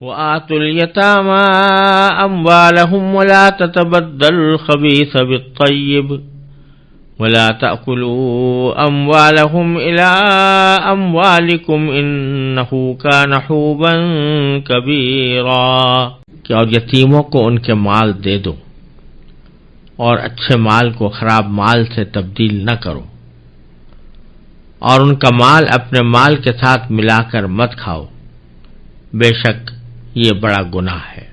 وآتوا اليتامى أموالهم ولا تتبدلوا الخبيث بالطيب ولا تأكلوا أموالهم إلى أموالكم إنه كان حوبا كبيرا کہ اور یتیموں کو ان کے مال دے دو اور اچھے مال کو خراب مال سے تبدیل نہ کرو، اور ان کا مال اپنے مال کے ساتھ ملا کر مت کھاؤ، بے شک یہ بڑا گناہ ہے۔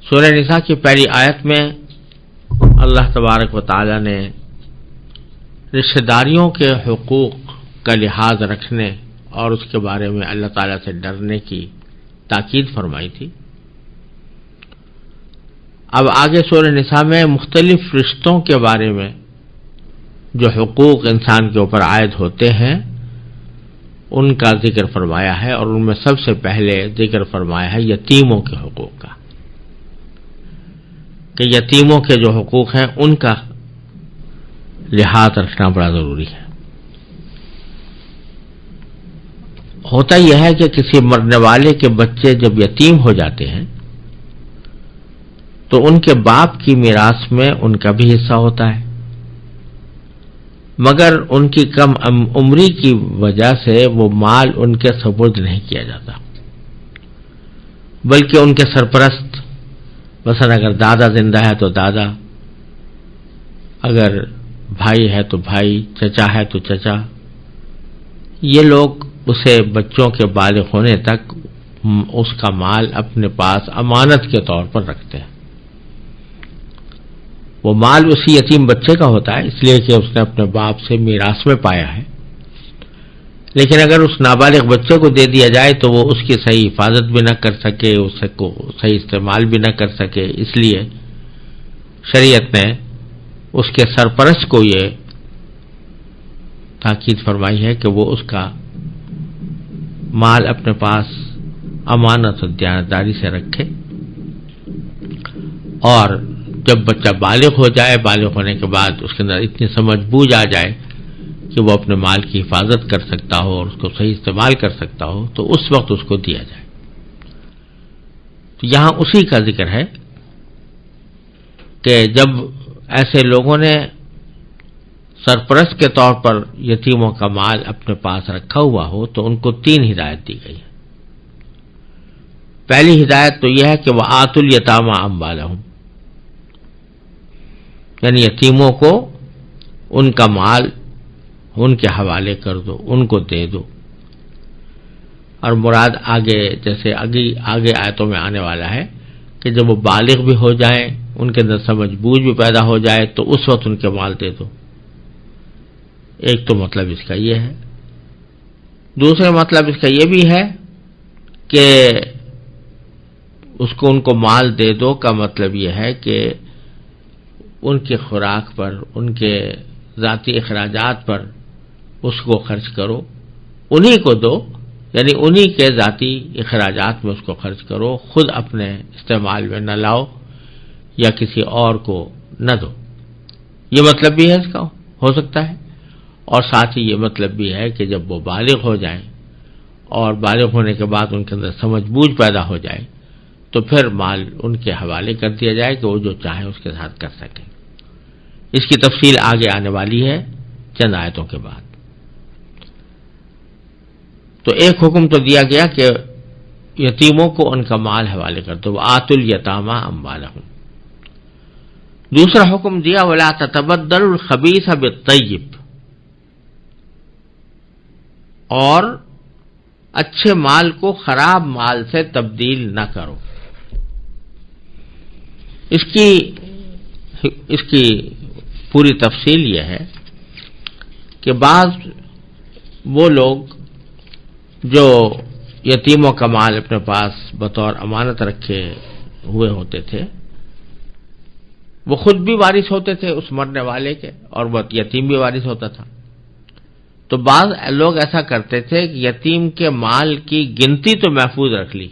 سورہ نساء کی پہلی آیت میں اللہ تبارک و تعالی نے رشتہ داریوں کے حقوق کا لحاظ رکھنے اور اس کے بارے میں اللہ تعالی سے ڈرنے کی تاکید فرمائی تھی۔ اب آگے سورہ نساء میں مختلف رشتوں کے بارے میں جو حقوق انسان کے اوپر عائد ہوتے ہیں ان کا ذکر فرمایا ہے، اور ان میں سب سے پہلے ذکر فرمایا ہے یتیموں کے حقوق کا، کہ یتیموں کے جو حقوق ہیں ان کا لحاظ رکھنا بڑا ضروری ہے۔ ہوتا یہ ہے کہ کسی مرنے والے کے بچے جب یتیم ہو جاتے ہیں تو ان کے باپ کی میراث میں ان کا بھی حصہ ہوتا ہے، مگر ان کی کم عمری کی وجہ سے وہ مال ان کے سپرد نہیں کیا جاتا، بلکہ ان کے سرپرست، مثلا اگر دادا زندہ ہے تو دادا، اگر بھائی ہے تو بھائی، چچا ہے تو چچا، یہ لوگ اسے بچوں کے بالغ ہونے تک اس کا مال اپنے پاس امانت کے طور پر رکھتے ہیں۔ وہ مال اسی یتیم بچے کا ہوتا ہے، اس لیے کہ اس نے اپنے باپ سے میراث میں پایا ہے، لیکن اگر اس نابالغ بچے کو دے دیا جائے تو وہ اس کی صحیح حفاظت بھی نہ کر سکے، اس کو صحیح استعمال بھی نہ کر سکے، اس لیے شریعت نے اس کے سرپرست کو یہ تاکید فرمائی ہے کہ وہ اس کا مال اپنے پاس امانت اور دیانتداری سے رکھے، اور جب بچہ بالغ ہو جائے، بالغ ہونے کے بعد اس کے اندر اتنی سمجھ بوجھ آ جائے کہ وہ اپنے مال کی حفاظت کر سکتا ہو اور اس کو صحیح استعمال کر سکتا ہو، تو اس وقت اس کو دیا جائے۔ تو یہاں اسی کا ذکر ہے کہ جب ایسے لوگوں نے سرپرست کے طور پر یتیموں کا مال اپنے پاس رکھا ہوا ہو تو ان کو 3 ہدایت دی گئی ہے۔ پہلی ہدایت تو یہ ہے کہ وآتوا الیتامى اموالهم، یعنی یتیموں کو ان کا مال ان کے حوالے کر دو، ان کو دے دو، اور مراد آگے جیسے آگے آیتوں میں آنے والا ہے کہ جب وہ بالغ بھی ہو جائیں، ان کے اندر سمجھ بوجھ بھی پیدا ہو جائے تو اس وقت ان کے مال دے دو۔ ایک تو مطلب اس کا یہ ہے۔ دوسرا مطلب اس کا یہ بھی ہے کہ اس کو ان کو مال دے دو کا مطلب یہ ہے کہ ان کی خوراک پر، ان کے ذاتی اخراجات پر اس کو خرچ کرو، انہی کو دو، یعنی انہی کے ذاتی اخراجات میں اس کو خرچ کرو، خود اپنے استعمال میں نہ لاؤ یا کسی اور کو نہ دو۔ یہ مطلب بھی ہے اس کا، ہو سکتا ہے، اور ساتھ ہی یہ مطلب بھی ہے کہ جب وہ بالغ ہو جائیں اور بالغ ہونے کے بعد ان کے اندر سمجھ بوجھ پیدا ہو جائے تو پھر مال ان کے حوالے کر دیا جائے کہ وہ جو چاہیں اس کے ساتھ کر سکیں۔ اس کی تفصیل آگے آنے والی ہے چند آیتوں کے بعد۔ تو ایک حکم تو دیا گیا کہ یتیموں کو ان کا مال حوالے کر دو، وآتوا الیتامى اموالهم۔ دوسرا حکم دیا ولا تتبدلوا الخبیث بالطیب، اور اچھے مال کو خراب مال سے تبدیل نہ کرو۔ اس کی پوری تفصیل یہ ہے کہ بعض وہ لوگ جو یتیموں کا مال اپنے پاس بطور امانت رکھے ہوئے ہوتے تھے، وہ خود بھی وارث ہوتے تھے اس مرنے والے کے، اور وہ یتیم بھی وارث ہوتا تھا۔ تو بعض لوگ ایسا کرتے تھے کہ یتیم کے مال کی گنتی تو محفوظ رکھ لی،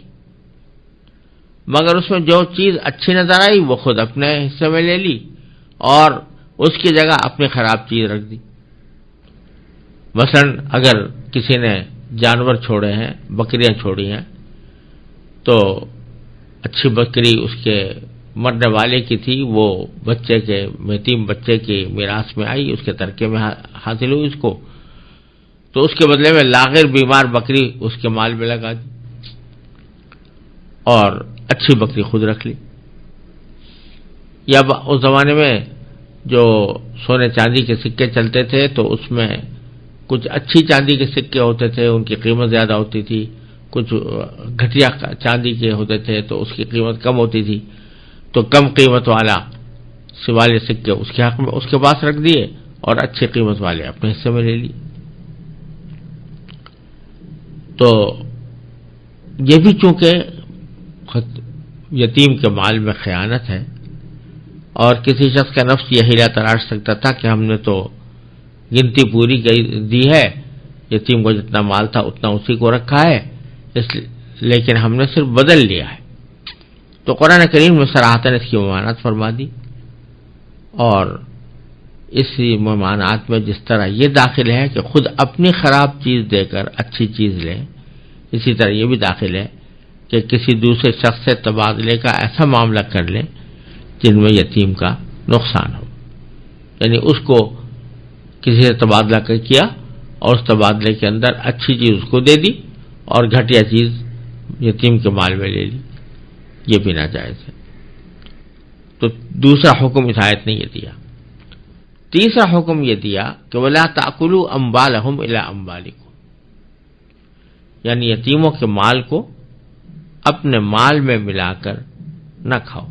مگر اس میں جو چیز اچھی نظر آئی وہ خود اپنے حصے میں لے لی اور اس کی جگہ اپنی خراب چیز رکھ دی۔ مثلا اگر کسی نے جانور چھوڑے ہیں، بکریاں چھوڑی ہیں، تو اچھی بکری اس کے مرنے والے کی تھی، وہ بچے کے یتیم بچے کی میراث میں آئی، اس کے ترکے میں حاصل ہوئی اس کو، تو اس کے بدلے میں لاغر بیمار بکری اس کے مال میں لگا دی اور اچھی بکری خود رکھ لی۔ یا اس زمانے میں جو سونے چاندی کے سکے چلتے تھے تو اس میں کچھ اچھی چاندی کے سکے ہوتے تھے، ان کی قیمت زیادہ ہوتی تھی، کچھ گھٹیا چاندی کے ہوتے تھے تو اس کی قیمت کم ہوتی تھی، تو کم قیمت والا والے سکے اس کے حق میں اس کے پاس رکھ دیے اور اچھی قیمت والے اپنے حصے میں لے لیے۔ تو یہ بھی چونکہ یتیم کے مال میں خیانت ہے، اور کسی شخص کا نفس یہ ہیلا تراش سکتا تھا کہ ہم نے تو گنتی پوری دی ہے، یتیم کو جتنا مال تھا اتنا اسی کو رکھا ہے، لیکن ہم نے صرف بدل لیا ہے۔ تو قرآن کریم میں صراحتاً اس کی ممانعت فرما دی، اور اسی ممانعت میں جس طرح یہ داخل ہے کہ خود اپنی خراب چیز دے کر اچھی چیز لیں، اسی طرح یہ بھی داخل ہے کہ کسی دوسرے شخص سے تبادلے کا ایسا معاملہ کر لیں جن میں یتیم کا نقصان ہو، یعنی اس کو کسی سے تبادلہ کیا اور اس تبادلے کے اندر اچھی چیز اس کو دے دی اور گھٹیا چیز یتیم کے مال میں لے لی، یہ بھی ناجائز ہے۔ تو دوسرا حکم اس آیت نے یہ دیا۔ تیسرا حکم یہ دیا کہ وَلَا تَأْكُلُوا أَمْوَالَهُمْ إِلَىٰ أَمْوَالِكُمْ، یعنی یتیموں کے مال کو اپنے مال میں ملا کر نہ کھاؤ۔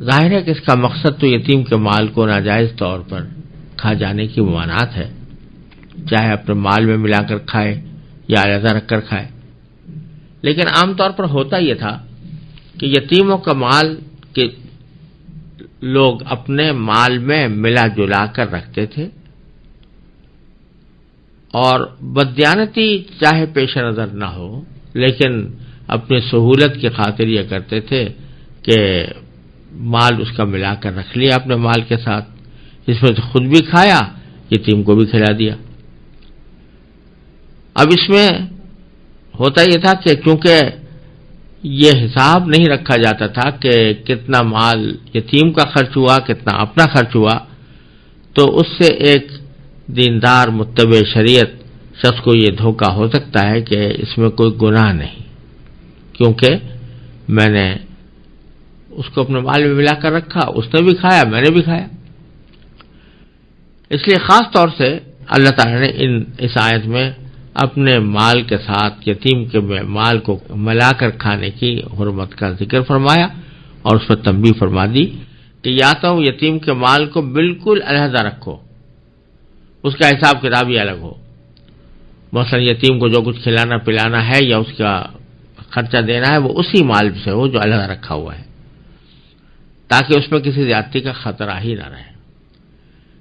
ظاہر ہے کہ اس کا مقصد تو یتیم کے مال کو ناجائز طور پر کھا جانے کی ممانعت ہے، چاہے اپنے مال میں ملا کر کھائے یا علیحدہ رکھ کر کھائے، لیکن عام طور پر ہوتا یہ تھا کہ یتیموں کا مال کے لوگ اپنے مال میں ملا جلا کر رکھتے تھے، اور بددیانتی چاہے پیش نظر نہ ہو لیکن اپنی سہولت کی خاطر یہ کرتے تھے کہ مال اس کا ملا کر رکھ لیا اپنے مال کے ساتھ، اس میں سے خود بھی کھایا، یتیم کو بھی کھلا دیا۔ اب اس میں ہوتا یہ تھا کہ چونکہ یہ حساب نہیں رکھا جاتا تھا کہ کتنا مال یتیم کا خرچ ہوا کتنا اپنا خرچ ہوا، تو اس سے ایک دیندار متبع شریعت شخص کو یہ دھوکہ ہو سکتا ہے کہ اس میں کوئی گناہ نہیں، کیونکہ میں نے اس کو اپنے مال میں ملا کر رکھا، اس نے بھی کھایا میں نے بھی کھایا۔ اس لیے خاص طور سے اللہ تعالیٰ نے اس آیت میں اپنے مال کے ساتھ یتیم کے مال کو ملا کر کھانے کی حرمت کا ذکر فرمایا، اور اس پر تنبیہ فرما دی کہ یا تو یتیم کے مال کو بالکل علیحدہ رکھو، اس کا حساب کتاب ہی الگ ہو، مثلا یتیم کو جو کچھ کھلانا پلانا ہے یا اس کا خرچہ دینا ہے وہ اسی مال سے ہو جو علیحدہ رکھا ہوا ہے، تاکہ اس میں کسی زیادتی کا خطرہ ہی نہ رہے،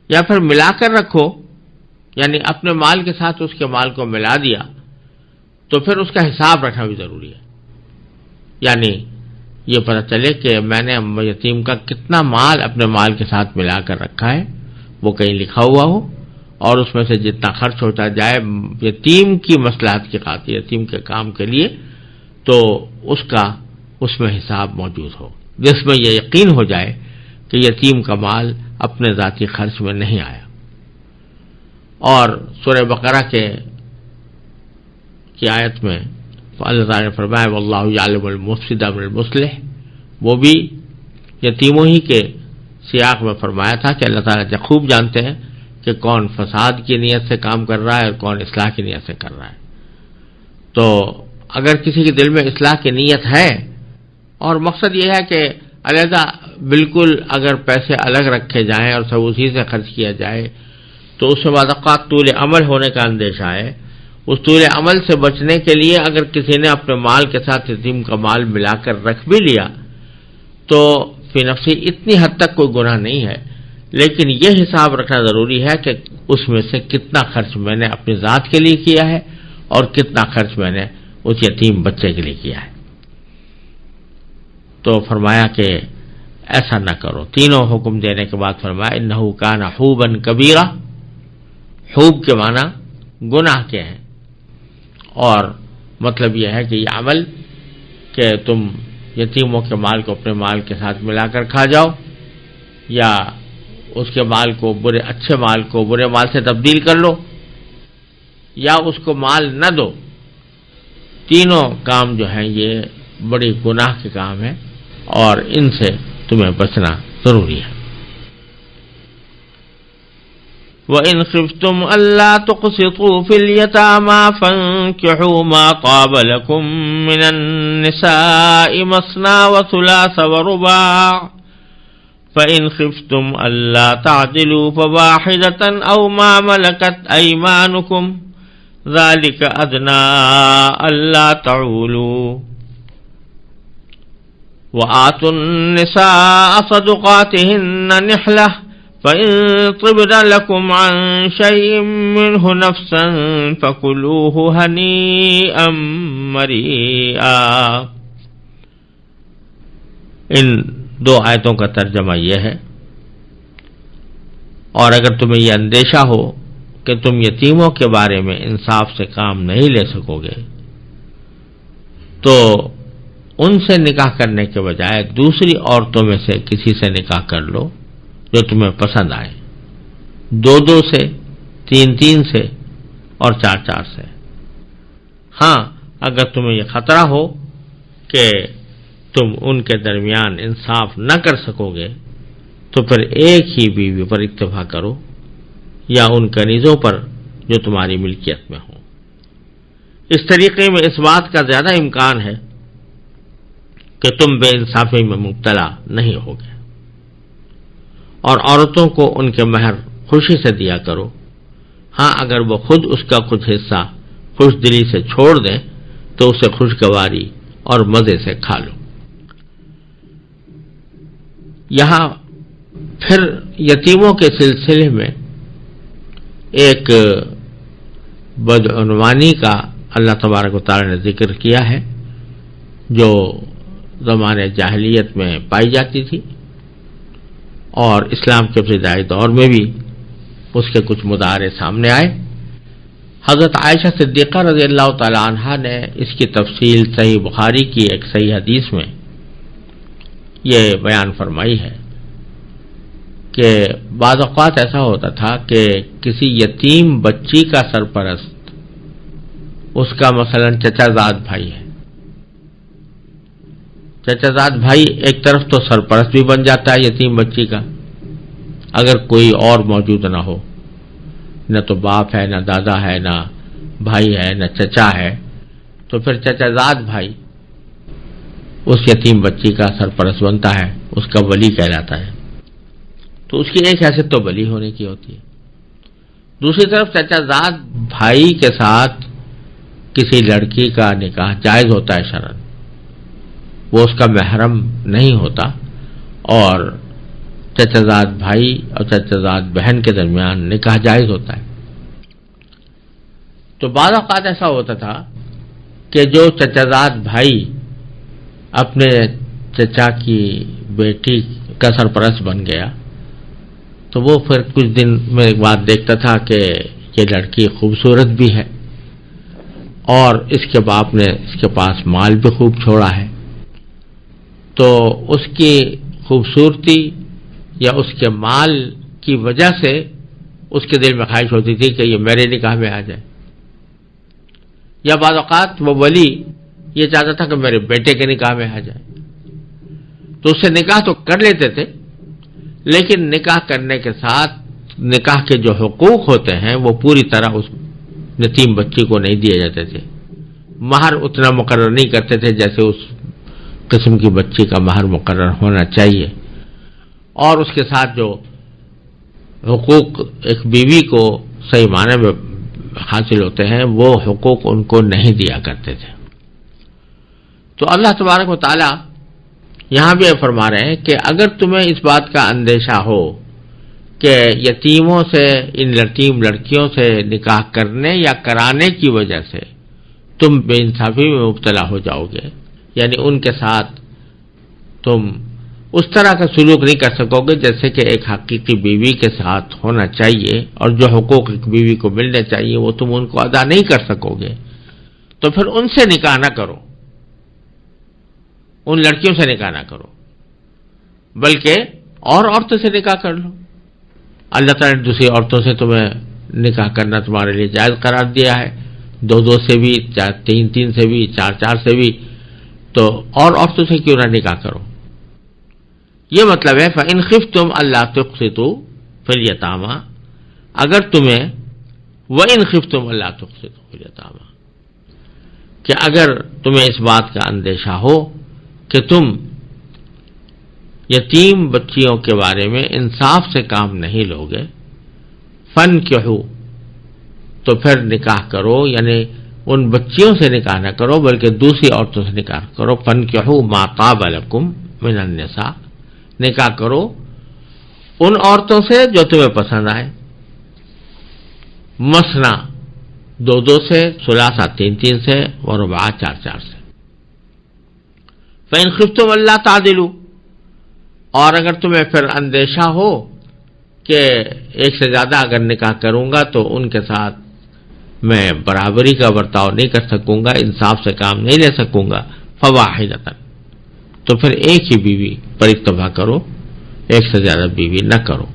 یا پھر ملا کر رکھو، یعنی اپنے مال کے ساتھ اس کے مال کو ملا دیا تو پھر اس کا حساب رکھنا بھی ضروری ہے، یعنی یہ پتہ چلے کہ میں نے یتیم کا کتنا مال اپنے مال کے ساتھ ملا کر رکھا ہے، وہ کہیں لکھا ہوا ہو، اور اس میں سے جتنا خرچ ہوتا جائے یتیم کی مصلحت کی خاطر یتیم کے کام کے لیے، تو اس میں حساب موجود ہو، جس میں یہ یقین ہو جائے کہ یتیم کا مال اپنے ذاتی خرچ میں نہیں آیا۔ اور سورہ بقرہ کی آیت میں اللہ تعالیٰ نے فرمایا واللہ یعلم المفسد من المصلح، وہ بھی یتیموں ہی کے سیاق میں فرمایا تھا کہ اللہ تعالیٰ خوب جانتے ہیں کہ کون فساد کی نیت سے کام کر رہا ہے اور کون اصلاح کی نیت سے کر رہا ہے۔ تو اگر کسی کے دل میں اصلاح کی نیت ہے اور مقصد یہ ہے کہ علیحدہ بالکل اگر پیسے الگ رکھے جائیں اور سب اسی سے خرچ کیا جائے، تو اس میں بعض اوقات طول عمل ہونے کا اندیشہ ہے، اس طول عمل سے بچنے کے لیے اگر کسی نے اپنے مال کے ساتھ یتیم کا مال ملا کر رکھ بھی لیا تو فی نفسی اتنی حد تک کوئی گناہ نہیں ہے، لیکن یہ حساب رکھنا ضروری ہے کہ اس میں سے کتنا خرچ میں نے اپنی ذات کے لیے کیا ہے اور کتنا خرچ میں نے اس یتیم بچے کے لیے کیا ہے۔ تو فرمایا کہ ایسا نہ کرو، تینوں حکم دینے کے بعد فرمایا انہ کان حوبا کبیرہ، حوب کے معنی گناہ کے ہیں، اور مطلب یہ ہے کہ یہ عمل کہ تم یتیموں کے مال کو اپنے مال کے ساتھ ملا کر کھا جاؤ، یا اس کے مال کو اچھے مال کو برے مال سے تبدیل کر لو، یا اس کو مال نہ دو، تینوں کام جو ہیں یہ بڑی گناہ کے کام ہیں، اور ان سے تمہیں بچنا ضروری ہے۔ وَإِنْ خِفْتُمْ أَلَّا تُقْسِطُوا فِي الْيَتَامَى فَانكِحُوا مَا طَابَ لَكُم مِّنَ النِّسَاءِ مَثْنَىٰ وَثُلَاثَ وَرُبَاعَ فَإِنْ خِفْتُمْ أَلَّا تَعْدِلُوا فَوَاحِدَةً أَوْ مَا مَلَكَتْ أَيْمَانُكُمْ ذَلِكَ أَدْنَىٰ أَلَّا تَعُولُوا وَآتُوا النِّسَاءَ صَدُقَاتِهِنَّ نِحْلَةً فَإِن طِبْنَ لَكُمْ عَن شَيْءٍ مِّنْهُ نَفْسًا فَكُلُوهُ هَنِيئًا مَّرِيئًا۔ ان دو آیتوں کا ترجمہ یہ ہے، اور اگر تمہیں یہ اندیشہ ہو کہ تم یتیموں کے بارے میں انصاف سے کام نہیں لے سکو گے، تو ان سے نکاح کرنے کے بجائے دوسری عورتوں میں سے کسی سے نکاح کر لو جو تمہیں پسند آئے، 2 سے، 3 سے، اور 4 سے۔ ہاں، اگر تمہیں یہ خطرہ ہو کہ تم ان کے درمیان انصاف نہ کر سکو گے تو پھر ایک ہی بیوی پر اکتفا کرو، یا ان کنیزوں پر جو تمہاری ملکیت میں ہوں۔ اس طریقے میں اس بات کا زیادہ امکان ہے کہ تم بے انصافی میں مبتلا نہیں ہوگے، اور عورتوں کو ان کے مہر خوشی سے دیا کرو۔ ہاں، اگر وہ خود اس کا کچھ حصہ خوش دلی سے چھوڑ دیں تو اسے خوشگواری اور مزے سے کھا لو۔ یہاں پھر یتیموں کے سلسلے میں ایک بدعنوانی کا اللہ تبارک و تعالی نے ذکر کیا ہے جو زمانے جاہلیت میں پائی جاتی تھی، اور اسلام کے ابتدائی دور میں بھی اس کے کچھ مظاہرے سامنے آئے۔ حضرت عائشہ صدیقہ رضی اللہ تعالی عنہا نے اس کی تفصیل صحیح بخاری کی ایک صحیح حدیث میں یہ بیان فرمائی ہے کہ بعض اوقات ایسا ہوتا تھا کہ کسی یتیم بچی کا سرپرست اس کا مثلا چچا زاد بھائی ہے، چچا زاد بھائی ایک طرف تو سرپرست بھی بن جاتا ہے یتیم بچی کا، اگر کوئی اور موجود نہ ہو، نہ تو باپ ہے، نہ دادا ہے، نہ بھائی ہے، نہ چچا ہے، تو پھر چچا زاد بھائی اس یتیم بچی کا سرپرست بنتا ہے، اس کا ولی کہلاتا ہے، تو اس کی ایک حیثیت تو ولی ہونے کی ہوتی ہے۔ دوسری طرف چچا زاد بھائی کے ساتھ کسی لڑکی کا نکاح جائز ہوتا ہے شرعاً، وہ اس کا محرم نہیں ہوتا، اور چچا زاد بھائی اور چچا زاد بہن کے درمیان نکاح جائز ہوتا ہے۔ تو بعض اوقات ایسا ہوتا تھا کہ جو چچا زاد بھائی اپنے چچا کی بیٹی کا سرپرست بن گیا تو وہ پھر کچھ دن میں ایک بات دیکھتا تھا کہ یہ لڑکی خوبصورت بھی ہے، اور اس کے باپ نے اس کے پاس مال بھی خوب چھوڑا ہے، تو اس کی خوبصورتی یا اس کے مال کی وجہ سے اس کے دل میں خواہش ہوتی تھی کہ یہ میرے نکاح میں آ جائے، یا بعض اوقات وہ ولی یہ چاہتا تھا کہ میرے بیٹے کے نکاح میں آ جائے، تو اس سے نکاح تو کر لیتے تھے، لیکن نکاح کرنے کے ساتھ نکاح کے جو حقوق ہوتے ہیں وہ پوری طرح اس یتیم بچی کو نہیں دیے جاتے تھے، مہر اتنا مقرر نہیں کرتے تھے جیسے اس قسم کی بچی کا مہر مقرر ہونا چاہیے، اور اس کے ساتھ جو حقوق ایک بیوی کو صحیح معنی میں حاصل ہوتے ہیں وہ حقوق ان کو نہیں دیا کرتے تھے۔ تو اللہ تبارک و تعالی یہاں بھی فرما رہے ہیں کہ اگر تمہیں اس بات کا اندیشہ ہو کہ یتیموں سے، ان یتیم لڑکیوں سے نکاح کرنے یا کرانے کی وجہ سے تم بے انصافی میں مبتلا ہو جاؤ گے، یعنی ان کے ساتھ تم اس طرح کا سلوک نہیں کر سکو گے جیسے کہ ایک حقیقی بیوی کے ساتھ ہونا چاہیے، اور جو حقوق ایک بیوی کو ملنے چاہیے وہ تم ان کو ادا نہیں کر سکو گے، تو پھر ان سے نکاح نہ کرو، ان لڑکیوں سے نکاح نہ کرو، بلکہ اور عورتوں سے نکاح کر لو۔ اللہ تعالیٰ نے دوسری عورتوں سے تمہیں نکاح کرنا تمہارے لیے جائز قرار دیا ہے، 2 سے بھی، 3 سے بھی، 4 سے بھی، تو اور عورتوں سے کیوں نہ نکاح کرو؟ یہ مطلب ہے فَإِنْ خِفْتُمْ أَلَّا تُقْسِطُوا فِي الْيَتَامَى، اگر تمہیں وَإِنْ خِفْتُمْ أَلَّا تُقْسِطُوا فِي الْيَتَامَى، کہ اگر تمہیں اس بات کا اندیشہ ہو کہ تم یتیم بچیوں کے بارے میں انصاف سے کام نہیں لوگے، فَانْكِحُوا، تو پھر نکاح کرو، یعنی ان بچیوں سے نکاح نہ کرو بلکہ دوسری عورتوں سے نکاح کرو۔ فَانْكِحُوا مَا طَابَ لَكُم مِّنَ النِّسَاءِ، نکاح کرو ان عورتوں سے جو تمہیں پسند آئے، مثنا 2 سے، ثلاثہ 3 سے، ورباع 4 سے۔ فَإِنْ خِفْتُمْ أَلَّا تَعْدِلُوا، اور اگر تمہیں پھر اندیشہ ہو کہ ایک سے زیادہ اگر نکاح کروں گا تو ان کے ساتھ میں برابری کا برتاؤ نہیں کر سکوں گا، انصاف سے کام نہیں لے سکوں گا، فواحدۃ، تو پھر ایک ہی بیوی پر اکتفا کرو، ایک سے زیادہ بیوی نہ کرو۔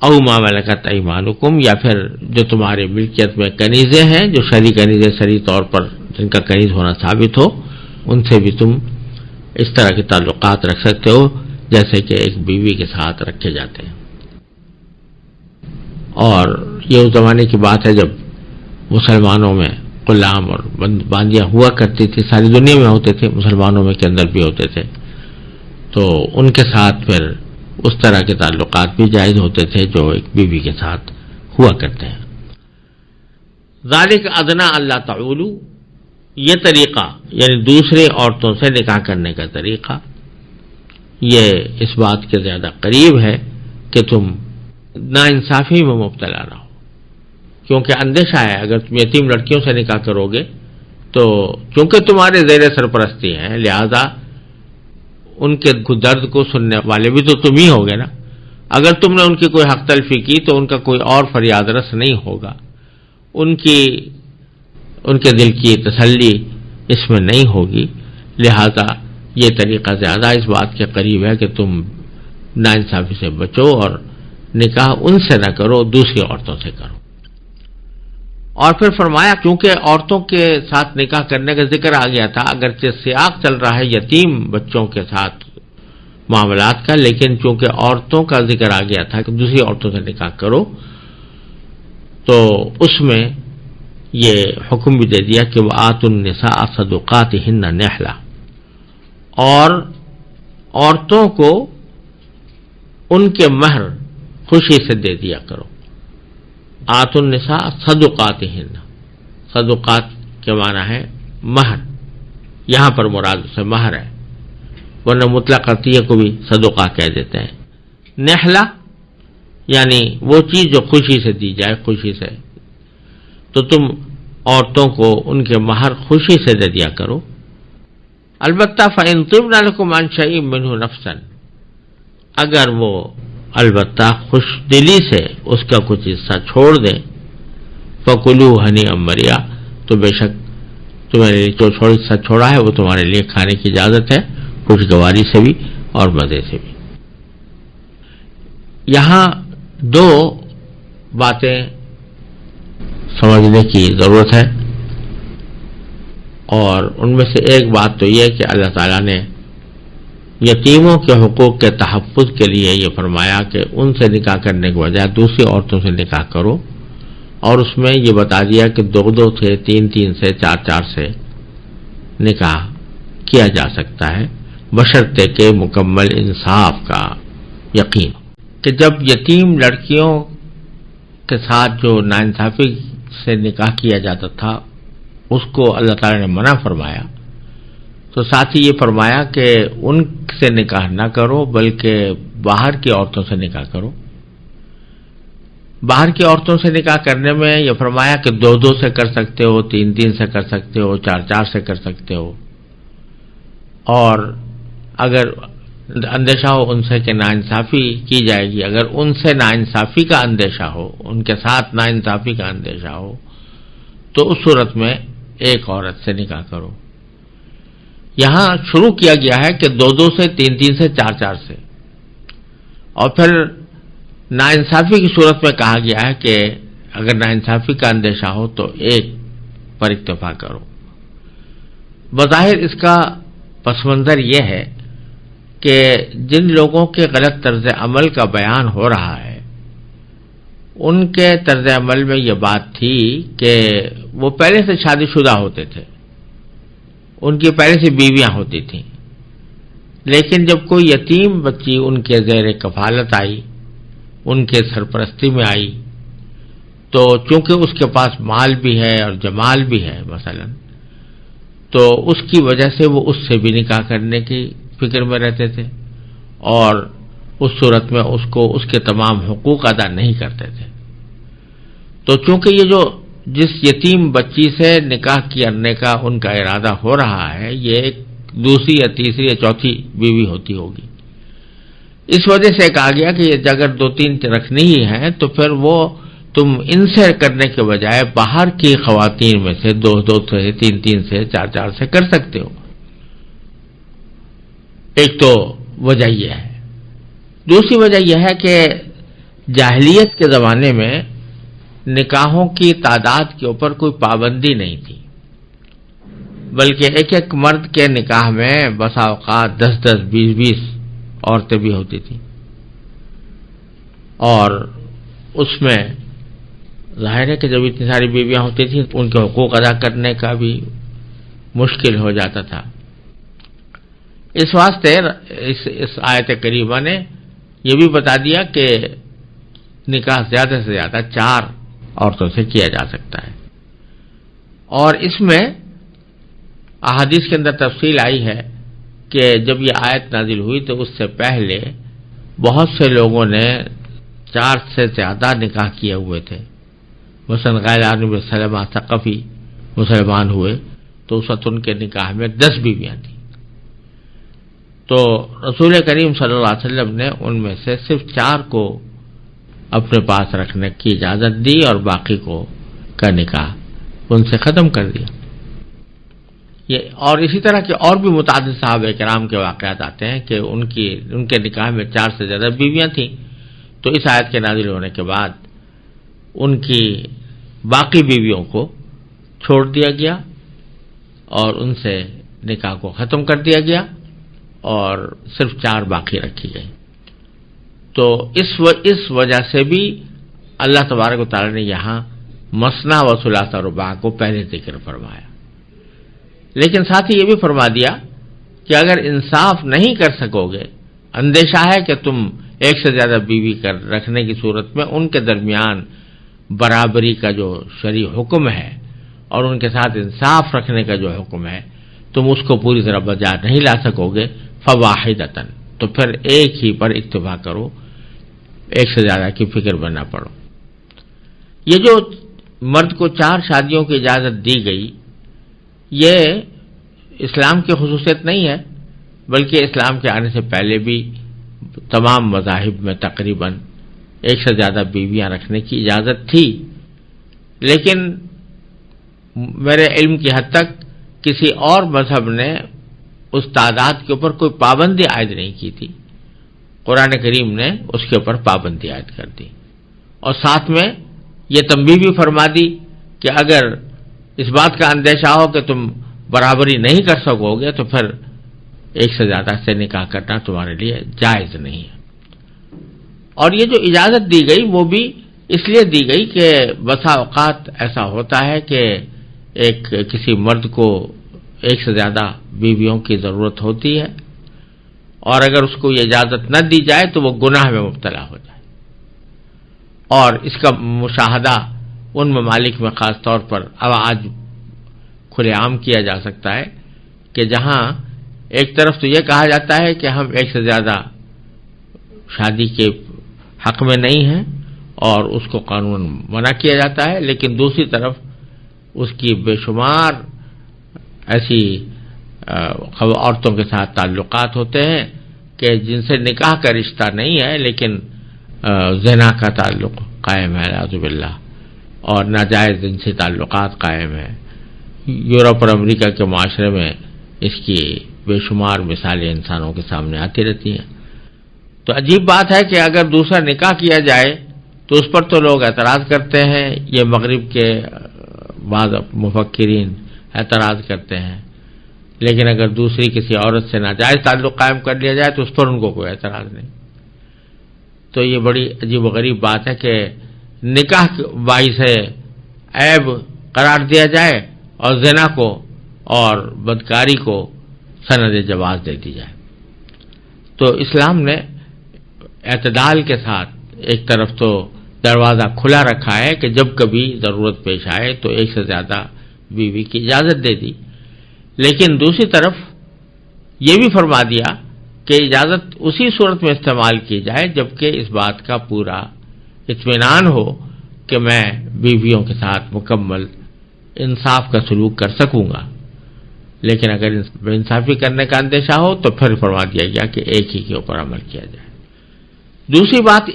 او ما ملکت ایمانکم، یا پھر جو تمہاری ملکیت میں کنیزیں ہیں، جو شرعی کنیزیں شرعی طور پر جن کا کنیز ہونا ثابت ہو، ان سے بھی تم اس طرح کے تعلقات رکھ سکتے ہو جیسے کہ ایک بیوی کے ساتھ رکھے جاتے ہیں۔ اور یہ اس زمانے کی بات ہے جب مسلمانوں میں غلام اور باندیاں ہوا کرتی تھی، ساری دنیا میں ہوتے تھے، مسلمانوں میں کے اندر بھی ہوتے تھے، تو ان کے ساتھ پھر اس طرح کے تعلقات بھی جائز ہوتے تھے جو ایک بیوی کے ساتھ ہوا کرتے ہیں۔ ذالک ادنیٰ اللہ تعولوا، یہ طریقہ یعنی دوسرے عورتوں سے نکاح کرنے کا طریقہ، یہ اس بات کے زیادہ قریب ہے کہ تم ناانصافی میں مبتلا نہ ہو، کیونکہ اندیشہ ہے اگر تم یتیم لڑکیوں سے نکاح کرو گے تو چونکہ تمہارے زیر سرپرستی ہیں، لہذا ان کے درد کو سننے والے بھی تو تم ہی ہوگے نا۔ اگر تم نے ان کی کوئی حق تلفی کی تو ان کا کوئی اور فریاد رس نہیں ہوگا، ان کے دل کی تسلی اس میں نہیں ہوگی، لہذا یہ طریقہ زیادہ اس بات کے قریب ہے کہ تم ناانصافی سے بچو اور نکاح ان سے نہ کرو، دوسری عورتوں سے کرو۔ اور پھر فرمایا چونکہ عورتوں کے ساتھ نکاح کرنے کا ذکر آ گیا تھا، اگرچہ سیاق چل رہا ہے یتیم بچوں کے ساتھ معاملات کا، لیکن چونکہ عورتوں کا ذکر آ گیا تھا کہ دوسری عورتوں سے نکاح کرو، تو اس میں یہ حکم بھی دے دیا کہ وآتوا النساء صدقاتہن نحلہ، اور عورتوں کو ان کے مہر خوشی سے دے دیا کرو۔ آتوا النساء صدقاتہن، صدقات کے معنی ہے مہر، یہاں پر مراد سے مہر ہے، ورنہ مطلق عطیہ کو بھی صدقہ کہہ دیتے ہیں۔ نحلہ یعنی وہ چیز جو خوشی سے دی جائے، خوشی سے، تو تم عورتوں کو ان کے مہر خوشی سے دے دیا کرو۔ البتہ فَإِن طِبْنَ لَكُمْ عَنْ شَيْءٍ مِّنْهُ نَفْسًا، اگر وہ البتہ خوش دلی سے اس کا کچھ حصہ چھوڑ دیں، فَكُلُوهُ هَنِيئًا مَرِيئًا، تو بے شک تمہارے لیے جو حصہ چھوڑا ہے وہ تمہارے لیے کھانے کی اجازت ہے، خوشگواری سے بھی اور مزے سے بھی۔ یہاں 2 باتیں سمجھنے کی ضرورت ہے، اور ان میں سے ایک بات تو یہ کہ اللہ تعالیٰ نے یتیموں کے حقوق کے تحفظ کے لیے یہ فرمایا کہ ان سے نکاح کرنے کے بجائے دوسری عورتوں سے نکاح کرو، اور اس میں یہ بتا دیا کہ 2 سے، 3 سے، 4 سے نکاح کیا جا سکتا ہے، بشرطے کہ مکمل انصاف کا یقین، کہ جب یتیم لڑکیوں کے ساتھ جو ناانصافی سے نکاح کیا جاتا تھا اس کو اللہ تعالیٰ نے منع فرمایا، تو ساتھ ہی یہ فرمایا کہ ان سے نکاح نہ کرو بلکہ باہر کی عورتوں سے نکاح کرو۔ باہر کی عورتوں سے نکاح کرنے میں یہ فرمایا کہ 2 سے کر سکتے ہو، 3 سے کر سکتے ہو، 4 سے کر سکتے ہو، اور اگر اندیشہ ہو ان سے کہ ناانصافی کی جائے گی، اگر ان سے ناانصافی کا اندیشہ ہو، ان کے ساتھ ناانصافی کا اندیشہ ہو، تو اس صورت میں ایک عورت سے نکاح کرو۔ یہاں شروع کیا گیا ہے کہ 2 سے 3 سے 4 سے، اور پھر ناانصافی کی صورت میں کہا گیا ہے کہ اگر ناانصافی کا اندیشہ ہو تو ایک پر اکتفا کرو۔ بظاہر اس کا پس منظر یہ ہے کہ جن لوگوں کے غلط طرز عمل کا بیان ہو رہا ہے، ان کے طرز عمل میں یہ بات تھی کہ وہ پہلے سے شادی شدہ ہوتے تھے، ان کی پہلے سے بیویاں ہوتی تھیں، لیکن جب کوئی یتیم بچی ان کے زیر کفالت آئی، ان کے سرپرستی میں آئی، تو چونکہ اس کے پاس مال بھی ہے اور جمال بھی ہے مثلا، تو اس کی وجہ سے وہ اس سے بھی نکاح کرنے کی فکر میں رہتے تھے، اور اس صورت میں اس کو اس کے تمام حقوق ادا نہیں کرتے تھے۔ تو چونکہ یہ جو جس یتیم بچی سے نکاح کرنے کا ان کا ارادہ ہو رہا ہے، یہ ایک دوسری یا تیسری یا چوتھی بیوی ہوتی ہوگی، اس وجہ سے کہا گیا کہ اگر 2-3 رکھنی ہی ہیں تو پھر وہ تم ان سے کرنے کے بجائے باہر کی خواتین میں سے 2 سے 3 سے 4 سے کر سکتے ہو۔ ایک تو وجہ یہ ہے۔ دوسری وجہ یہ ہے کہ جاہلیت کے زمانے میں نکاحوں کی تعداد کے اوپر کوئی پابندی نہیں تھی، بلکہ ایک مرد کے نکاح میں بسا اوقات 10 20 عورتیں بھی ہوتی تھیں، اور اس میں ظاہر ہے کہ جب اتنی ساری بیویاں ہوتی تھیں ان کے حقوق ادا کرنے کا بھی مشکل ہو جاتا تھا۔ اس واسطے اس آیت کریمہ نے یہ بھی بتا دیا کہ نکاح زیادہ سے زیادہ 4 عورتوں سے کیا جا سکتا ہے، اور اس میں احادیث کے اندر تفصیل آئی ہے کہ جب یہ آیت نازل ہوئی تو اس سے پہلے بہت سے لوگوں نے 4 سے زیادہ نکاح کیے ہوئے تھے۔ مثلا غیلان بن سلمہ ثقفی مسلمان ہوئے تو اس وقت ان کے نکاح میں 10 بیویاں تھیں، تو رسول کریم صلی اللہ علیہ وسلم نے ان میں سے صرف 4 کو اپنے پاس رکھنے کی اجازت دی اور باقی کو کا نکاح ان سے ختم کر دیا۔ اور اسی طرح کے اور بھی متعدد صحابہ کرام کے واقعات آتے ہیں کہ ان کے نکاح میں 4 سے زیادہ بیویاں تھیں، تو اس آیت کے نازل ہونے کے بعد ان کی باقی بیویوں کو چھوڑ دیا گیا اور ان سے نکاح کو ختم کر دیا گیا اور صرف 4 باقی رکھی گئی۔ تو اس وجہ سے بھی اللہ تبارک و تعالی نے یہاں مثنیٰ و ثلاث و رباع کو پہلے ذکر فرمایا، لیکن ساتھ ہی یہ بھی فرما دیا کہ اگر انصاف نہیں کر سکو گے، اندیشہ ہے کہ تم 1 سے زیادہ بیوی رکھنے کی صورت میں ان کے درمیان برابری کا جو شرعی حکم ہے اور ان کے ساتھ انصاف رکھنے کا جو حکم ہے تم اس کو پوری طرح بجا نہیں لا سکو گے، فواحدۃ، تو پھر ایک ہی پر اکتفا کرو، 1 سے زیادہ کی فکر بنا پڑو۔ یہ جو مرد کو 4 شادیوں کی اجازت دی گئی، یہ اسلام کی خصوصیت نہیں ہے، بلکہ اسلام کے آنے سے پہلے بھی تمام مذاہب میں تقریباً 1 سے زیادہ بیویاں رکھنے کی اجازت تھی، لیکن میرے علم کی حد تک کسی اور مذہب نے اس تعداد کے اوپر کوئی پابندی عائد نہیں کی تھی۔ قرآن کریم نے اس کے اوپر پابندی عائد کر دی، اور ساتھ میں یہ تنبیہ بھی فرما دی کہ اگر اس بات کا اندیشہ ہو کہ تم برابری نہیں کر سکو گے تو پھر 1 سے زیادہ سے نکاح کرنا تمہارے لیے جائز نہیں ہے۔ اور یہ جو اجازت دی گئی وہ بھی اس لیے دی گئی کہ بسا اوقات ایسا ہوتا ہے کہ کسی مرد کو 1 سے زیادہ بیویوں کی ضرورت ہوتی ہے، اور اگر اس کو یہ اجازت نہ دی جائے تو وہ گناہ میں مبتلا ہو جائے۔ اور اس کا مشاہدہ ان ممالک میں خاص طور پر اب آج کھلے عام کیا جا سکتا ہے کہ جہاں ایک طرف تو یہ کہا جاتا ہے کہ ہم 1 سے زیادہ شادی کے حق میں نہیں ہیں اور اس کو قانون منع کیا جاتا ہے، لیکن دوسری طرف اس کی بے شمار ایسی عورتوں کے ساتھ تعلقات ہوتے ہیں کہ جن سے نکاح کا رشتہ نہیں ہے لیکن زنا کا تعلق قائم ہے اعوذ باللہ، اور ناجائز جنسی تعلقات قائم ہیں۔ یورپ اور امریکہ کے معاشرے میں اس کی بے شمار مثالیں انسانوں کے سامنے آتی رہتی ہیں۔ تو عجیب بات ہے کہ اگر دوسرا نکاح کیا جائے تو اس پر تو لوگ اعتراض کرتے ہیں، یہ مغرب کے بعض مفکرین اعتراض کرتے ہیں، لیکن اگر دوسری کسی عورت سے ناجائز تعلق قائم کر لیا جائے تو اس پر ان کو کوئی اعتراض نہیں۔ تو یہ بڑی عجیب و غریب بات ہے کہ نکاح باعث عیب قرار دیا جائے اور زنا کو اور بدکاری کو سند جواز دے دی جائے۔ تو اسلام نے اعتدال کے ساتھ ایک طرف تو دروازہ کھلا رکھا ہے کہ جب کبھی ضرورت پیش آئے تو ایک سے زیادہ بیوی کی اجازت دے دی، لیکن دوسری طرف یہ بھی فرما دیا کہ اجازت اسی صورت میں استعمال کی جائے جبکہ اس بات کا پورا اطمینان ہو کہ میں بیویوں کے ساتھ مکمل انصاف کا سلوک کر سکوں گا، لیکن اگر بے انصافی کرنے کا اندیشہ ہو تو پھر فرما دیا گیا کہ ایک ہی کے اوپر عمل کیا جائے۔ دوسری بات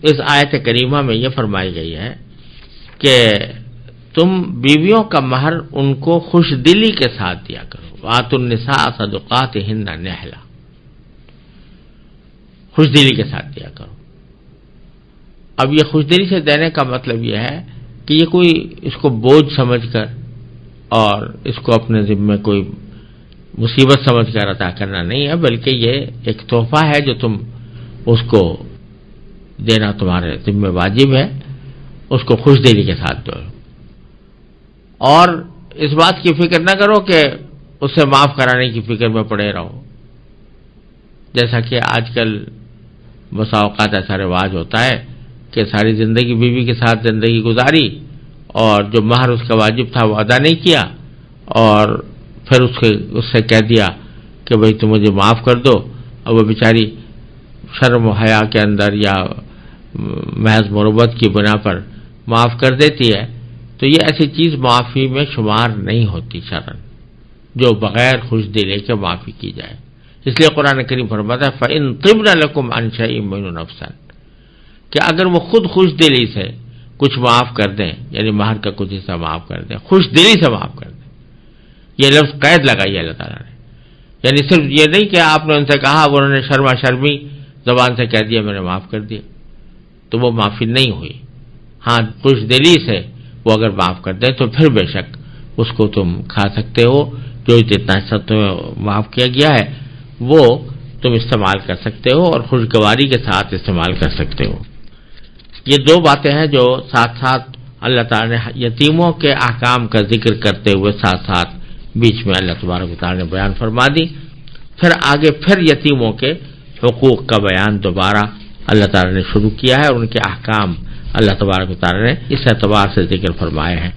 اس آیت کریمہ میں یہ فرمائی گئی ہے کہ تم بیویوں کا مہر ان کو خوش دلی کے ساتھ دیا کرو، وآتوا النساء صدقاتہن نحلہ، خوش دلی کے ساتھ دیا کرو۔ اب یہ خوش دلی سے دینے کا مطلب یہ ہے کہ یہ کوئی اس کو بوجھ سمجھ کر اور اس کو اپنے ذمے کوئی مصیبت سمجھ کر عطا کرنا نہیں ہے، بلکہ یہ ایک تحفہ ہے جو تم اس کو دینا تمہارے ذمہ واجب ہے، اس کو خوش دلی کے ساتھ دو، اور اس بات کی فکر نہ کرو کہ اسے معاف کرانے کی فکر میں پڑے رہو، جیسا کہ آج کل بسا اوقات ایسا رواج ہوتا ہے کہ ساری زندگی بیوی کے ساتھ زندگی گزاری اور جو مہر اس کا واجب تھا وہ ادا نہیں کیا، اور پھر اس سے کہہ دیا کہ بھئی تم مجھے معاف کر دو، اور وہ بیچاری شرم و حیا کے اندر یا محض مربت کی بنا پر معاف کر دیتی ہے، تو یہ ایسی چیز معافی میں شمار نہیں ہوتی شرعاً جو بغیر خوش دلی کے معافی کی جائے۔ اس لیے قرآن کریم فرماتا ہے فَإِن طِبْنَ لَكُمْ عَنْ شَيْءٍ مِّنْهُ نَفْسًا، کہ اگر وہ خود خوش دلی سے کچھ معاف کر دیں، یعنی مہر کا کچھ حصہ معاف کر دیں، خوش دلی سے معاف کر دیں، یہ لفظ قید لگائی ہے اللہ تعالیٰ نے، یعنی صرف یہ نہیں کہ آپ نے ان سے کہا وہ انہوں نے شرما شرمی زبان سے کہہ دیا میں نے معاف کر دیا، تو وہ معافی نہیں ہوئی۔ ہاں خوش دلی سے وہ اگر معاف کر دیں تو پھر بے شک اس کو تم کھا سکتے ہو، جو جتنا حصہ تمہیں معاف کیا گیا ہے وہ تم استعمال کر سکتے ہو اور خوشگواری کے ساتھ استعمال کر سکتے ہو۔ یہ دو باتیں ہیں جو ساتھ ساتھ اللہ تعالیٰ نے یتیموں کے احکام کا ذکر کرتے ہوئے ساتھ ساتھ بیچ میں اللہ تبارک و تعالیٰ نے بیان فرما دی، پھر آگے پھر یتیموں کے حقوق کا بیان دوبارہ اللہ تعالیٰ نے شروع کیا ہے، اور ان کے احکام اللہ تبارک و تعالیٰ نے اس اعتبار سے ذکر فرمائے ہیں۔